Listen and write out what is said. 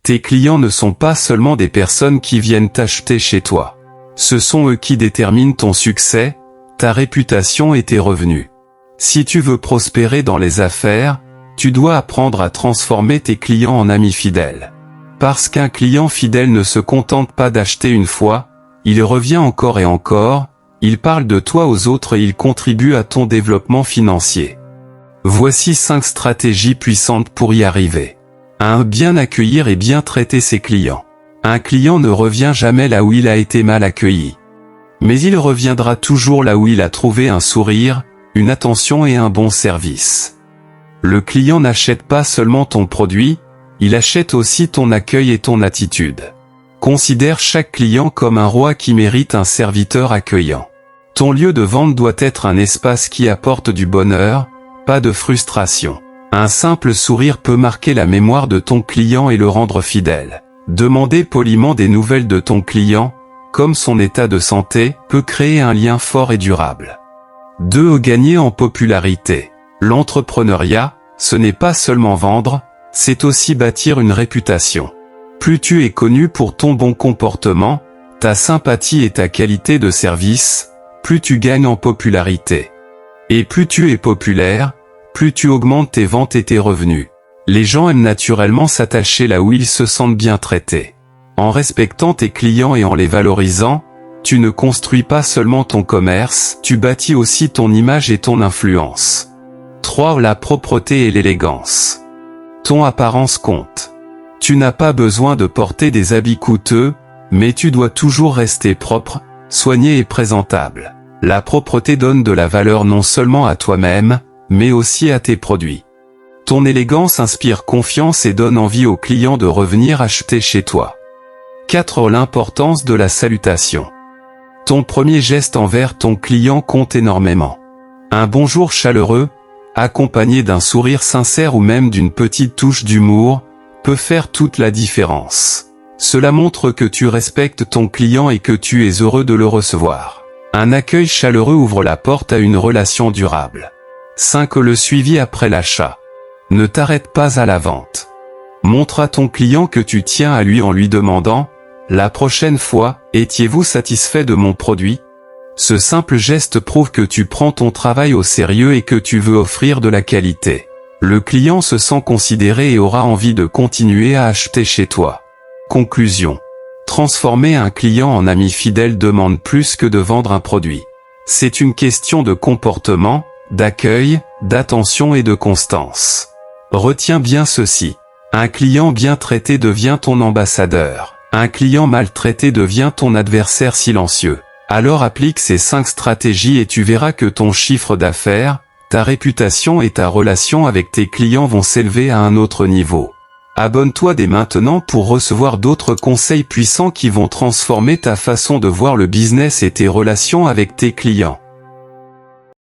Tes clients ne sont pas seulement des personnes qui viennent t'acheter chez toi. Ce sont eux qui déterminent ton succès, ta réputation et tes revenus. Si tu veux prospérer dans les affaires, tu dois apprendre à transformer tes clients en amis fidèles. Parce qu'un client fidèle ne se contente pas d'acheter une fois, il revient encore et encore, il parle de toi aux autres et il contribue à ton développement financier. Voici 5 stratégies puissantes pour y arriver. 1. Bien accueillir et bien traiter ses clients. Un client ne revient jamais là où il a été mal accueilli. Mais il reviendra toujours là où il a trouvé un sourire, une attention et un bon service. Le client n'achète pas seulement ton produit, il achète aussi ton accueil et ton attitude. Considère chaque client comme un roi qui mérite un serviteur accueillant. Ton lieu de vente doit être un espace qui apporte du bonheur, pas de frustration. Un simple sourire peut marquer la mémoire de ton client et le rendre fidèle. Demander poliment des nouvelles de ton client, comme son état de santé, peut créer un lien fort et durable. 2. Gagner en popularité. L'entrepreneuriat, ce n'est pas seulement vendre, c'est aussi bâtir une réputation. Plus tu es connu pour ton bon comportement, ta sympathie et ta qualité de service, plus tu gagnes en popularité. Et plus tu es populaire, plus tu augmentes tes ventes et tes revenus. Les gens aiment naturellement s'attacher là où ils se sentent bien traités. En respectant tes clients et en les valorisant, tu ne construis pas seulement ton commerce, tu bâtis aussi ton image et ton influence. 3. La propreté et l'élégance. Ton apparence compte. Tu n'as pas besoin de porter des habits coûteux, mais tu dois toujours rester propre, soigné et présentable. La propreté donne de la valeur non seulement à toi-même, mais aussi à tes produits. Ton élégance inspire confiance et donne envie aux clients de revenir acheter chez toi. 4. L'importance de la salutation. Ton premier geste envers ton client compte énormément. Un bonjour chaleureux, accompagné d'un sourire sincère ou même d'une petite touche d'humour, peut faire toute la différence. Cela montre que tu respectes ton client et que tu es heureux de le recevoir. Un accueil chaleureux ouvre la porte à une relation durable. 5. Le suivi après l'achat. Ne t'arrête pas à la vente. Montre à ton client que tu tiens à lui en lui demandant « La prochaine fois, étiez-vous satisfait de mon produit ?» Ce simple geste prouve que tu prends ton travail au sérieux et que tu veux offrir de la qualité. Le client se sent considéré et aura envie de continuer à acheter chez toi. Conclusion. Transformer un client en ami fidèle demande plus que de vendre un produit. C'est une question de comportement, d'accueil, d'attention et de constance. Retiens bien ceci. Un client bien traité devient ton ambassadeur. Un client mal traité devient ton adversaire silencieux. Alors applique ces 5 stratégies et tu verras que ton chiffre d'affaires, ta réputation et ta relation avec tes clients vont s'élever à un autre niveau. Abonne-toi dès maintenant pour recevoir d'autres conseils puissants qui vont transformer ta façon de voir le business et tes relations avec tes clients.